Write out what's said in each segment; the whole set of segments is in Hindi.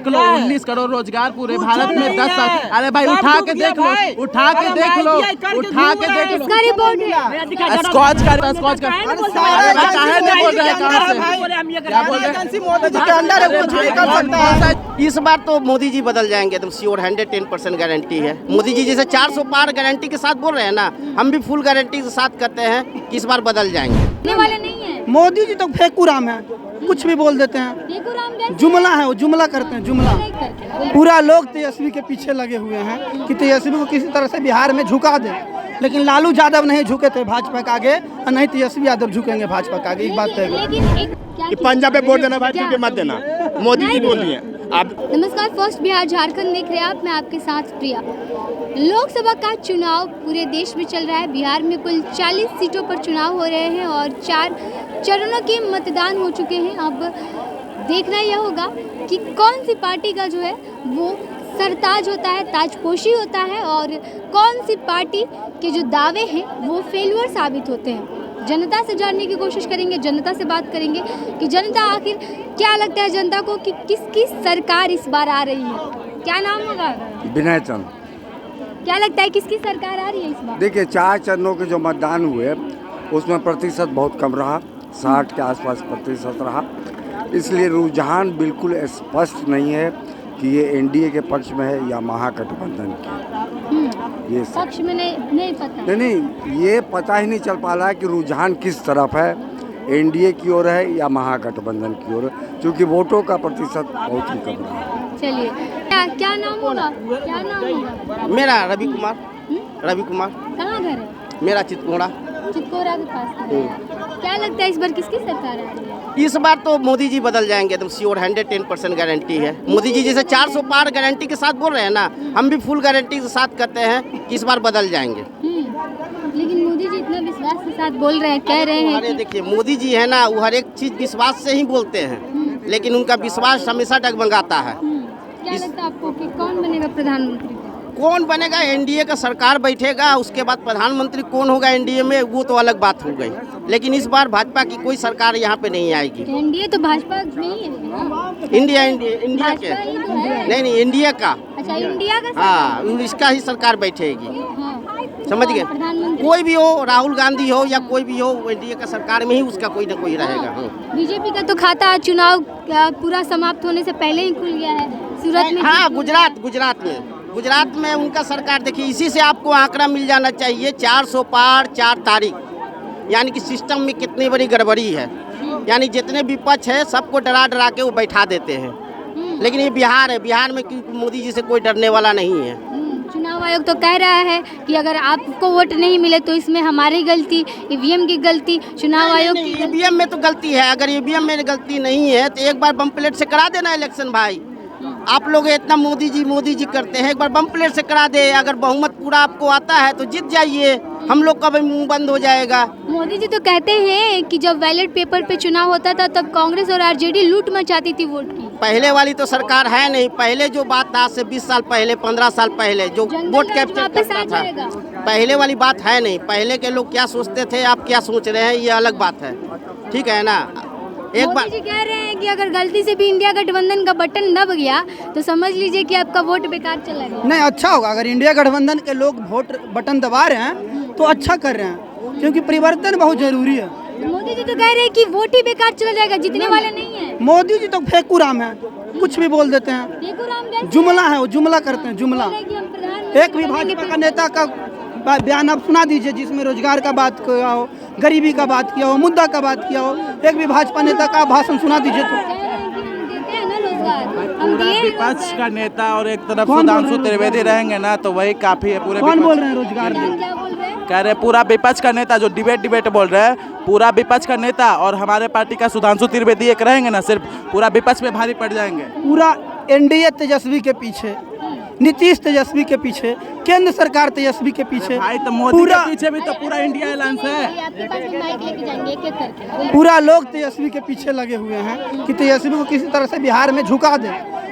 देख लो 19 करोड़ रोजगार पूरे भारत में 10 साल। अरे भाई उठा के देख लो, उठा के देख लो, उठा के देख लो। स्कॉच का काहे नहीं बोल रहे हैं? कहाँ से क्या बोल रहे हैं? इस बार तो मोदी जी बदल जाएंगे, एकदम श्योर 110% गारंटी है। मोदी जी जैसे 400 पार गारंटी के साथ बोल रहे हैं ना, हम भी फुल गारंटी के साथ कहते हैं कि इस बार बदल जाएंगे। वाले नहीं है मोदी जी तो फेकुराम है, कुछ भी बोल देते हैं। जुमला है, वो जुमला करते हैं, जुमला। पूरा लोग तेजस्वी के पीछे लगे हुए हैं कि तेजस्वी को किसी तरह से बिहार में झुका दे, लेकिन लालू यादव नहीं झुके थे भाजपा के आगे और नहीं तेजस्वी यादव झुकेंगे भाजपा के आगे। एक बात है, पंजाब पे वोट देना, भाजपा पे मत देना, मोदी जी बोल दिए आप। नमस्कार, फर्स्ट बिहार झारखंड देख रहे हैं आप, मैं आपके साथ प्रिया। लोकसभा का चुनाव पूरे देश में चल रहा है। बिहार में कुल 40 सीटों पर चुनाव हो रहे हैं और 4 चरणों के मतदान हो चुके हैं। अब देखना यह होगा कि कौन सी पार्टी का जो है वो सरताज होता है, ताजपोशी होता है, और कौन सी पार्टी के जो दावे हैं वो फेलुअर साबित होते हैं। जनता से जानने की कोशिश करेंगे, जनता से बात करेंगे कि जनता आखिर क्या लगता है जनता को कि किसकी सरकार इस बार आ रही है। क्या नाम होगा? विनय चंद। क्या लगता है किसकी सरकार आ रही है इस बार? देखिए, 4 चरणों के जो मतदान हुए उसमें प्रतिशत बहुत कम रहा, 60 के आसपास प्रतिशत रहा। इसलिए रुझान बिल्कुल स्पष्ट नहीं है कि ये एनडीए के पक्ष में है या महागठबंधन के। ये पक्ष में नहीं पता। नहीं, ये पता ही नहीं चल पा रहा है कि रुझान किस तरफ है, एनडीए की ओर है या महागठबंधन की ओर, क्योंकि वोटों का प्रतिशत बहुत ही कम रहा है। चलिए, क्या नाम होगा? क्या नाम होगा? मेरा रवि कुमार। रवि कुमार। कहाँ घर है? मेरा चितकोड़ा के पास। क्या लगता है इस बार किसकी सरकार आ रही है? इस बार तो मोदी जी बदल जाएंगे, एकदम श्योर 110% गारंटी है। मोदी जी जैसे 400 पार गारंटी के साथ बोल रहे हैं ना, हम भी फुल गारंटी के साथ कहते हैं कि इस बार बदल जाएंगे। लेकिन मोदी जी इतना विश्वास के साथ बोल रहे हैं, कह रहे हैं। अरे देखिए, मोदी जी है ना, वो हर एक चीज विश्वास से ही बोलते हैं, लेकिन उनका विश्वास हमेशा डगमगाता है। क्या लगता है आपको कि कौन बनेगा प्रधानमंत्री? कौन बनेगा? एनडीए का सरकार बैठेगा, उसके बाद प्रधानमंत्री कौन होगा एनडीए में, वो तो अलग बात हो गई। लेकिन इस बार भाजपा की कोई सरकार यहाँ पे नहीं आएगी। एनडीए तो भाजपा नहीं है ना? इंडिया के नहीं, इंडिया का। अच्छा, इंडिया का। हाँ, इसका ही सरकार बैठेगी। हाँ। समझ गए? कोई भी हो, राहुल गांधी हो या कोई भी हो, एनडीए का सरकार में ही उसका कोई ना कोई रहेगा। बीजेपी का तो खाता चुनाव पूरा समाप्त होने से पहले ही खुल गया है सूरत में। हाँ, गुजरात में उनका सरकार। देखिए, इसी से आपको आंकड़ा मिल जाना चाहिए, 400 पार 4 तारीख, यानी कि सिस्टम में कितनी बड़ी गड़बड़ी है। यानी जितने विपक्ष है सबको डरा के वो बैठा देते हैं। लेकिन ये बिहार है, बिहार में मोदी जी से कोई डरने वाला नहीं है। चुनाव आयोग तो कह रहा है कि अगर आपको वोट नहीं मिले तो इसमें हमारी गलती, ईवीएम की गलती, चुनाव आयोग की। ईवीएम में तो गलती है, अगर ईवीएम में गलती नहीं है तो एक बार बम प्लेट से करा देना इलेक्शन। भाई, आप लोग इतना मोदी जी करते हैं, एक बार बम प्लेट से करा दे। अगर बहुमत पूरा आपको आता है तो जीत जाइए, हम लोग का भी मुंह बंद हो जाएगा। मोदी जी तो कहते हैं कि जब बैलेट पेपर पे चुनाव होता था तब कांग्रेस और आरजेडी लूट मचाती थी वोट की। पहले वाली तो सरकार है नहीं। पहले जो बात था, आज से 20 साल पहले, 15 साल पहले जो वोट कैप्चर करता था, पहले वाली बात है नहीं। पहले के लोग क्या सोचते थे, आप क्या सोच रहे हैं, ये अलग बात है। ठीक है ना? एक बार मोदी जी कह रहे हैं कि अगर गलती से भी इंडिया गठबंधन का बटन दब गया तो समझ लीजिए कि आपका वोट बेकार चला गया। नहीं, अच्छा होगा अगर इंडिया गठबंधन के लोग वोट बटन दबा रहे हैं तो अच्छा कर रहे हैं, क्योंकि परिवर्तन बहुत जरूरी है। मोदी जी तो कह रहे हैं कि वोट ही बेकार चला जाएगा, जीतने वाले नहीं है। मोदी जी तो फेकुराम है, कुछ भी बोल देते हैं। जुमला है, वो जुमला करते हैं, जुमला। एक भी भाजपा का नेता का बयान आप सुना दीजिए जिसमें रोजगार का बात किया हो, गरीबी का बात किया हो, मुद्दा का बात किया हो। एक भी भाजपा नेता का भाषण सुना दीजिए तो। विपक्ष का नेता और एक तरफ सुधांशु त्रिवेदी रहेंगे ना तो वही काफी है। पूरे कौन बोल रहे हैं रोजगार? कह रहे पूरा विपक्ष का नेता, जो डिबेट बोल रहे हैं, पूरा विपक्ष का नेता और हमारे पार्टी का सुधांशु त्रिवेदी एक रहेंगे ना, सिर्फ पूरा विपक्ष में भारी पड़ जाएंगे। पूरा एनडीए तेजस्वी के पीछे, नीतीश तेजस्वी के पीछे, केंद्र सरकार तेजस्वी के पीछे। भाई तो मोदी के पीछे भी तो पूरा इंडिया अलायंस है। पूरा लोग तेजस्वी के पीछे लगे हुए हैं कि तेजस्वी को किसी तरह से बिहार में झुका दे,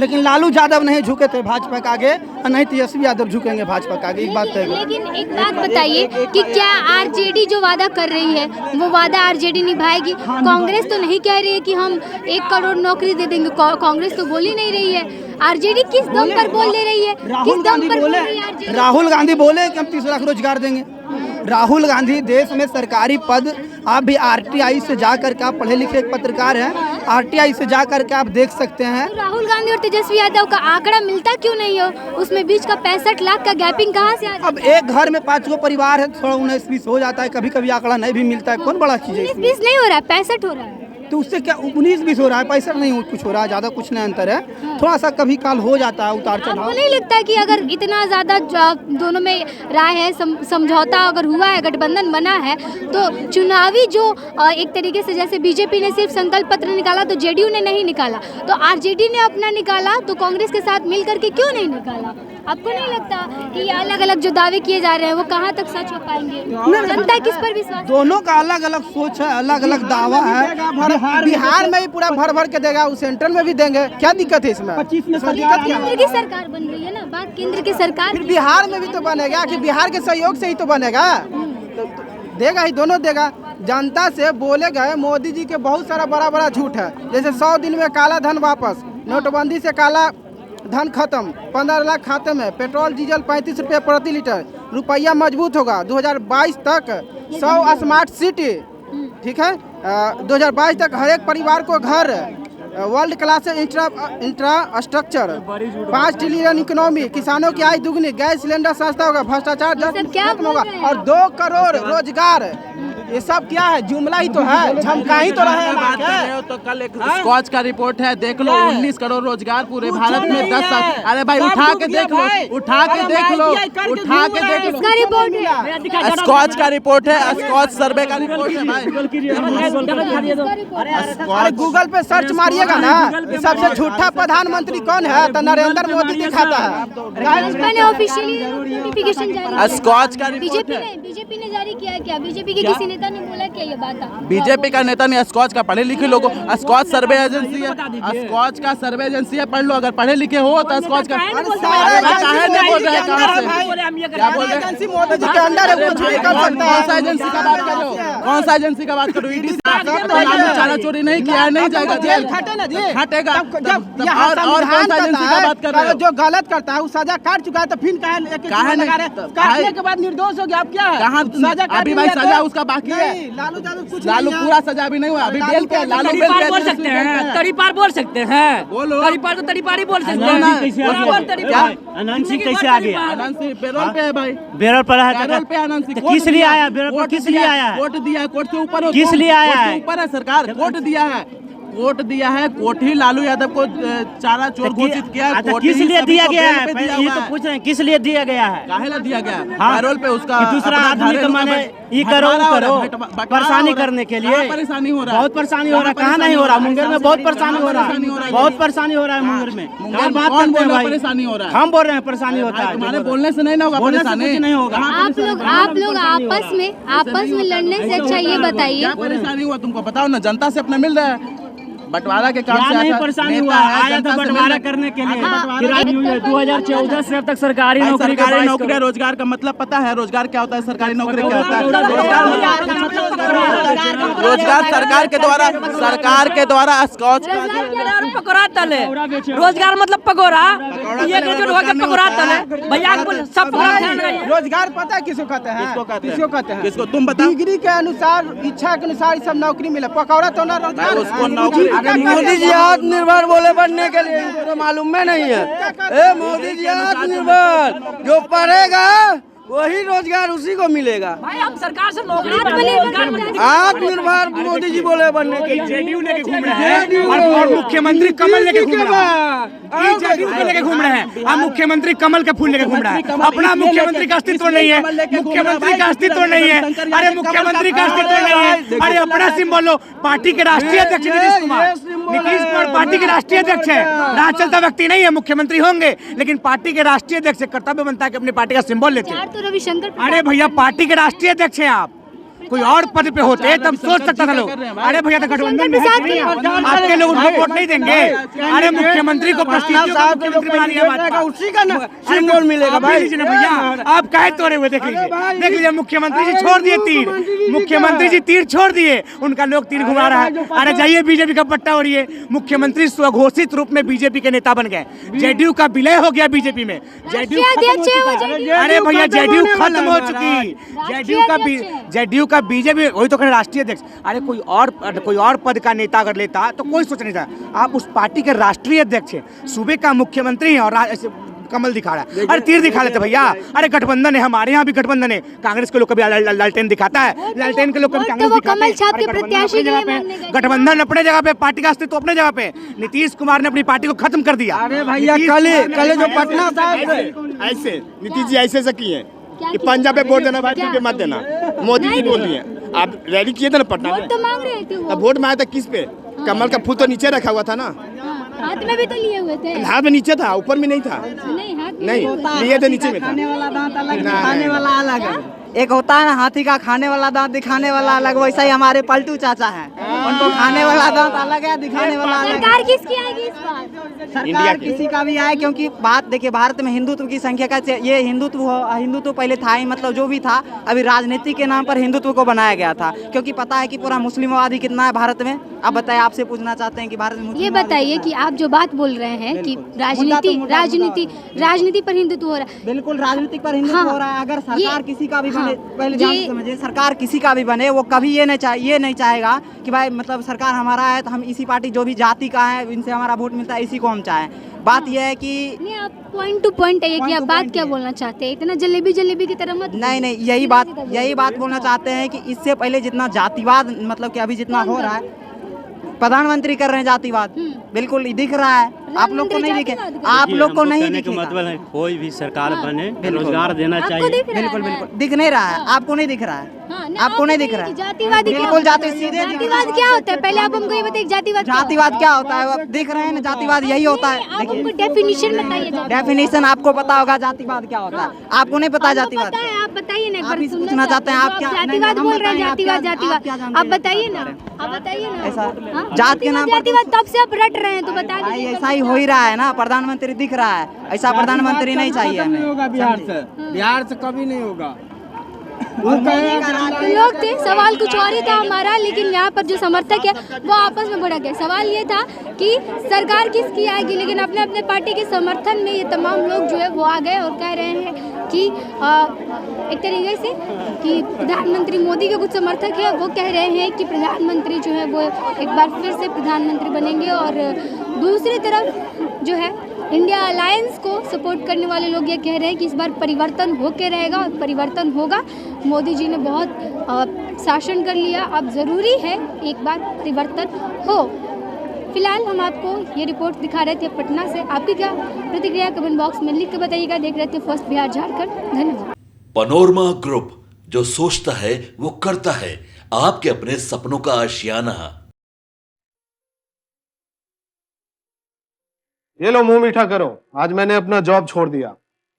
लेकिन लालू यादव नहीं झुके थे भाजपा के आगे और नहीं तेजस्वी यादव झुकेंगे भाजपा के आगे। एक बात है। लेकिन एक बात बताइए कि क्या आरजेडी जो वादा कर रही है वो वादा आरजेडी निभाएगी? कांग्रेस तो नहीं कह रही है कि हम 1 करोड़ नौकरी दे देंगे, कांग्रेस तो बोल ही नहीं रही है। आरजेडी किस दम पर बोल ले रही है? किस दम पर बोल रही है आरजेडी? राहुल गांधी बोले कि हम 30 लाख रोजगार देंगे। राहुल गांधी देश में सरकारी पद, आप भी आरटीआई से जाकर के, आप पढ़े लिखे एक पत्रकार हैं, आरटीआई से जाकर के आप देख सकते हैं। तो राहुल गांधी और तेजस्वी यादव का आंकड़ा मिलता क्यों नहीं हो? उसमें बीच का 65 लाख का गैपिंग कहाँ से आ रहा है? अब एक घर में 5 गो परिवार है, थोड़ा 19-20 हो जाता है, कभी कभी आंकड़ा नहीं भी मिलता है, कौन बड़ा चीज है? 19-20 नहीं हो रहा है, 65 हो रहा है। तो उससे क्या 19-20 हो रहा है, पैसा नहीं कुछ हो रहा है, ज़्यादा कुछ नहीं अंतर है, थोड़ा सा कभी काल हो जाता है उतार चढ़ाव। आपको नहीं लगता कि अगर इतना ज़्यादा दोनों में राय है, समझौता अगर हुआ है, गठबंधन बना है, तो चुनावी जो एक तरीके से जैसे बीजेपी ने सिर्फ संकल्प पत्र निकाला तो जेडीयू ने नहीं निकाला, तो आरजेडी ने अपना निकाला, तो कांग्रेस के साथ मिल करके क्यों नहीं निकाला? आपको नहीं लगता कि ये अलग अलग जो दावे किए जा रहे हैं वो कहाँ तक सच हो पाएंगे? जनता किस पर विश्वास? दोनों का अलग अलग सोच है, अलग अलग दावा है। बिहार में ही पूरा भर भर के देगा, उस सेंट्रल में भी देंगे, क्या दिक्कत है इसमें? 25 में केंद्र की सरकार बन रही है ना, बात केंद्र की सरकार फिर बिहार में भी तो बनेगा, कि बिहार के सहयोग से ही तो बनेगा, तो देगा ही, दोनों देगा। जनता से बोले गए मोदी जी के बहुत सारा बड़ा बड़ा झूठ है, जैसे 100 दिन में काला धन वापस, नोटबंदी से काला धन खत्म, 15 लाख खाते में, पेट्रोल डीजल 35 रुपये प्रति लीटर, रुपया मजबूत होगा 2022 तक, 100 स्मार्ट सिटी, ठीक है, 2022 तक हर एक परिवार को घर, world class infrastructure, 5 trillion economy, किसानों की आय दुगनी, गैस सिलेंडर सस्ता होगा, भ्रष्टाचार खत्म होगा, और 2 करोड़ रोजगार। ये सब क्या है? जुमला ही तो है, झमका ही तो रहे हैं। तो कल एक स्कॉच का रिपोर्ट है, देख लो, 19 करोड़ रोजगार पूरे भारत में 10 साल। अरे भाई उठा के देख लो, उठा के देख लो, उठा के देख लो, इसका रिपोर्ट है, स्कॉच का रिपोर्ट है, स्कॉच सर्वे का रिपोर्ट है भाई। अरे गूगल पे सर्च मारिएगा ना, सबसे झूठा प्रधानमंत्री कौन है तो नरेंद्र मोदी दिखाता है। मैंने ऑफिशियली नोटिफिकेशन जारी, स्कॉच का रिपोर्ट है, बीजेपी ने जारी किया है क्या? बीजेपी के किसी नेता ने बोला क्या ये बात? बीजेपी का नेता ने, स्कॉच का पढ़े लिखे लोगों, स्कॉच सर्वे एजेंसी है, स्कॉच का सर्वे एजेंसी है, पढ़ लो, अगर पढ़े लिखे हो तो स्कॉच का। काहे नहीं बोल रहे हैं? कहाँ से क्या बोल रहे हैं? मोदी जी के अंडर है, वो झूठ कर सकता है। कौन सा एजेंसी का बात कर रहे हो? कौन सा एजेंसी का बात करो? ईडी चारा चोरी नहीं किया, नहीं जाएगा जेल, खटे ना जी, खटेगा। जब और कौन सा एजेंसी का बात कर रहे हो? जो गलत करता है वो सजा काट चुका है, तो फिर काटने के बाद निर्दोष हो गया, अब क्या है? कहाँ सजा अभी भाई सजा उसका बाकी है, लालू यादव कुछ लालू पूरा सजा भी नहीं हुआ, अभी बेल पे, लालू बेल पे बोल सकते हैं, तड़ीपार बोल सकते हैं, बोलो, तड़ीपार तो तड़ीपार ही बोल सकते बोलो ना। हैं। आनंद सिंह कैसे आ गया? आनंद सिंह पैरोल पे है भाई, बेरोल पर है, पैरोल पे आनंद सिंह। किस लिए आया? बेरोल पर किस लिए आया है? कोर्ट दिया है, कोर्ट से ऊपर हो, किस लिए आया है? ऊपर है सरकार, कोर्ट दिया है, कोर्ट दिया है, कोर्ट ही लालू यादव को चारा चोर घोषित किया। किस लिए दिया गया है? ये तो पूछ रहे हैं, किस लिए दिया गया है? काहे दिया गया? हाँ, पैरोल पे उसका दूसरा आदमी तो माने ये करो परेशानी करने के लिए, परेशानी हो रहा है, बहुत परेशानी हो रहा है। कहाँ नहीं हो रहा? मुंगेर में बहुत परेशानी हो रहा है, बहुत परेशानी हो रहा है मुंगेर में। क्या बात करते हैं भाई? परेशानी हो रहा है, हम बोल रहे हैं परेशानी होता है, तुम्हारे बोलने से नहीं ना होगा, परेशानी नहीं होगा। आप लोग आपस में लड़ने से अच्छा ये बताइए, क्या परेशानी हुआ तुमको बताओ ना? जनता से अपना मिल रहा है, बंटवारा के काम से नहीं परेशानी हुआ, आया था बंटवारा करने के लिए। 2014 से अब तक सरकारी नौकरी, सरकारी नौकरी, रोजगार का मतलब पता है? रोजगार क्या होता है? सरकारी नौकरी क्या होता है? रोजगार सरकार के द्वारा स्कॉच पकोड़ा तले, रोजगार मतलब पकोड़ा, ये पकोड़ा तले भैया, सब रोजगार पता है किसको कहते हैं? किसको कहते हैं? किसको तुम बताओ? डिग्री के अनुसार, इच्छा के अनुसार सब नौकरी मिले, पकौड़ा तो ना रोजगार। उसको नौकरी, मोदी जी आत्मनिर्भर बोले बनने के लिए, तो मालूम में नहीं है। मोदी जी आत्मनिर्भर, जो पढ़ेगा वही रोजगार उसी को मिलेगा। भाई हम सरकार से नौकरी, आत्मनिर्भर मोदी जी बोले बनने के लिए। जेडीयू लेके घूम रहे हैं और मुख्यमंत्री कमल लेके घूम रहे हैं, जेडीयू को लेके घूम रहे हैं और मुख्यमंत्री कमल के फूल लेके घूम रहा है। अपना मुख्यमंत्री का अस्तित्व नहीं है, मुख्यमंत्री का अस्तित्व नहीं है। अरे मुख्यमंत्री का अस्तित्व नहीं है, अरे अपना सिंबल लो। पार्टी के राष्ट्रीय अध्यक्ष नीतीश कुमार पार्टी के राष्ट्रीय अध्यक्ष है, राह चलता व्यक्ति नहीं है। मुख्यमंत्री होंगे लेकिन पार्टी के राष्ट्रीय अध्यक्ष से कर्तव्य बनता है कि अपनी पार्टी का सिंबल लेते हैं। तो रविशंकर, अरे भैया पार्टी के राष्ट्रीय अध्यक्ष हैं आप, कोई और पद पे होते तब सोच सकता था लोग। अरे भैया तो गठबंधन में है नहीं, आपके लोग उनको वोट नहीं देंगे। अरे मुख्यमंत्री को उसी का सिंबल मिलेगा भाई भैया। आप कहे तोड़े हुए देख लीजिए मुख्यमंत्री जी छोड़ दिए तीर, मुख्यमंत्री जी तीर छोड़ दिए, उनका लोग तीर घुमा रहा है। अरे जाइए बीजेपी का पट्टा हो रही है, मुख्यमंत्री स्वघोषित रूप में बीजेपी के नेता बन गए, जेडीयू का विलय हो गया बीजेपी में, अरे भैया जेडीयू खत्म हो चुकी, जेडीयू का बीजेपी वही तो राष्ट्रीय अध्यक्ष। अरे कोई और पद का नेता अगर लेता तो कोई सोच नहीं था, आप उस पार्टी के राष्ट्रीय अध्यक्ष हैं, सूबे का मुख्यमंत्री हैं और कमल दिखा रहा है। अरे तीर दिखा लेते भैया। अरे गठबंधन है, हमारे यहाँ भी गठबंधन है, कांग्रेस के लोग कभी लालटेन दिखाता है, लालटेन के लोग कभी कांग्रेस दिखाते हैं। गठबंधन अपने जगह पे, पार्टी का अस्तित्व अपने जगह पे। नीतीश कुमार ने अपनी पार्टी को खत्म कर दिया। अरे भैया कल जो पटना साहब ऐसे नीतीश जी ऐसे किए कि पंजाब पे वोट देना भाई, पे मत देना, मोदी जी बोल दिए। आप रैली किए थे ना पटना में, तब वोट मांगा था किस पे? कमल का फूल तो नीचे रखा हुआ था ना, हाथ में भी तो लिए हुए थे। हाथ में नीचे था, ऊपर में नहीं था। नहीं लिए थे, नीचे में था। खाने वाला दांत अलग, दिखाने वाला अलग। एक होता है ना हाथी का खाने वाला दांत, दिखाने वाला अलग, वैसा ही हमारे पलटू चाचा हैं, उनको खाने वाला दांत अलग है, दिखाने वाला अलग। सरकार किसकी आएगी इस बार? सरकार किसी का भी आए, क्योंकि बात देखिए भारत में हिंदुत्व की संख्या का, ये हिंदुत्व पहले था ही, मतलब जो भी था, अभी राजनीति के नाम पर हिंदुत्व को बनाया गया था, क्योंकि पता है कि पूरा मुस्लिमवादी कितना है भारत में। आप बताइए, आपसे पूछना चाहते हैं कि भारत में ये बताइए कि आप जो बात बोल रहे हैं कि राजनीति पर हिंदुत्व हो रहा है, बिल्कुल राजनीति पर हिंदुत्व हो रहा है। अगर सरकार किसी का भी बने, पहले जान समझिए, सरकार किसी का भी बने, वो कभी ये नहीं चाहेगा कि भाई मतलब सरकार हमारा है तो हम इसी पार्टी जो भी जाति का है इनसे हमारा वोट मिलता है इसी को हम चाहें। बात यह है कि नहीं, आप पॉइंट टू पॉइंट है कि आप बात क्या बोलना चाहते हैं, इतना जलेबी की तरह मत। नहीं, यही बात बोलना चाहते हैं कि इससे पहले जितना जातिवाद, मतलब कि अभी जितना हो रहा है, प्रधानमंत्री कर रहे हैं जातिवाद, बिल्कुल दिख रहा है। आप लोग को नहीं दिखे, आप लोग को नहीं दिखेगा। मतलब है कोई भी सरकार बने रोजगार देना चाहिए, बिल्कुल दिख नहीं रहा है, आपको नहीं दिख रहा है, आपको नहीं दिख रहा है। जातिवाद बिल्कुल जातिवाद क्या होता है, पहले आप हमको ये बताइए जातिवाद क्या होता है। आप दिख रहे हैं ना, जातिवाद यही होता है। डेफिनेशन बताइए, डेफिनेशन आपको पता होगा जातिवाद क्या होता है, आपको नहीं पता जातिवाद। आप बताइए ना, आप पूछना चाहते हैं आप क्या जातिवाद बोल रहे हैं, जातिवाद आप बताइए ना, ऐसा जात के नाम पर जातिवाद तब से आप रट रहे हैं, तो बता दीजिए। ऐसा ही हो ही रहा है ना, प्रधानमंत्री दिख रहा है, ऐसा प्रधानमंत्री नहीं चाहिए हमें। बिहार से कभी नहीं होगा। लोग थे, सवाल कुछ और ही था हमारा, लेकिन यहाँ पर जो समर्थक है वो आपस में भड़क गए। सवाल ये था कि सरकार किसकी आएगी, लेकिन अपने अपने पार्टी के समर्थन में ये तमाम लोग जो है वो आ गए और कह रहे हैं कि एक तरीके से कि प्रधानमंत्री मोदी के कुछ समर्थक है वो कह रहे हैं कि प्रधानमंत्री जो है वो एक बार फिर से प्रधानमंत्री बनेंगे, और दूसरी तरफ जो है इंडिया अलायंस को सपोर्ट करने वाले लोग ये कह रहे हैं कि इस बार परिवर्तन होके रहेगा और परिवर्तन होगा। मोदी जी ने बहुत शासन कर लिया, अब ज़रूरी है एक बार परिवर्तन हो। फिलहाल हम आपको ये रिपोर्ट दिखा रहे थे पटना से। आपकी क्या प्रतिक्रिया कमेंट बॉक्स में लिख के बताइएगा। देख रहे थे फर्स्ट बिहार झारखंड। धन्यवाद। पनोरमा ग्रुप, जो सोचता है वो करता है। आपके अपने सपनों का आशियाना। ये लो मुंह मीठा करो, आज मैंने अपना जॉब छोड़ दिया,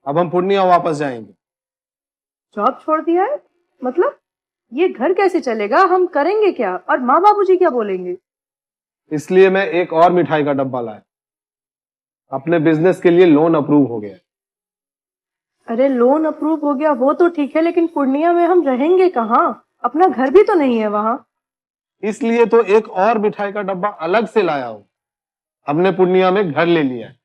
अब हम पूर्णिया वापस जाएंगे। जॉब छोड़ दिया है? मतलब ये घर कैसे चलेगा, हम करेंगे क्या, और माँ बाबूजी क्या बोलेंगे? इसलिए मैं एक और मिठाई का डब्बा लाया, अपने बिजनेस के लिए लोन अप्रूव हो गया। अरे लोन अप्रूव हो गया वो तो ठीक है, लेकिन पूर्णिया में हम रहेंगे कहाँ? अपना घर भी तो नहीं है वहाँ। इसलिए तो एक और मिठाई का डब्बा अलग से लाया हूँ। हमने पूर्णिया में घर ले लिया है,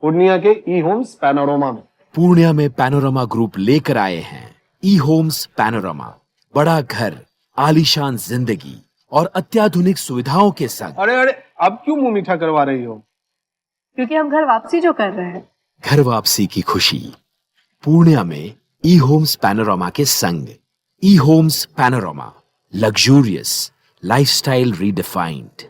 पूर्णिया के ई होम्स पैनोरमा में। पूर्णिया में पैनोरमा ग्रुप लेकर आए हैं ई होम्स पैनोरमा। बड़ा घर, आलीशान जिंदगी और अत्याधुनिक सुविधाओं के संग। अरे अब क्यों मुंह मीठा करवा रही हो? क्योंकि हम घर वापसी जो कर रहे हैं। घर वापसी की खुशी पूर्णिया में ई होम्स पैनोरमा के संग। ई homes panorama, luxurious lifestyle redefined.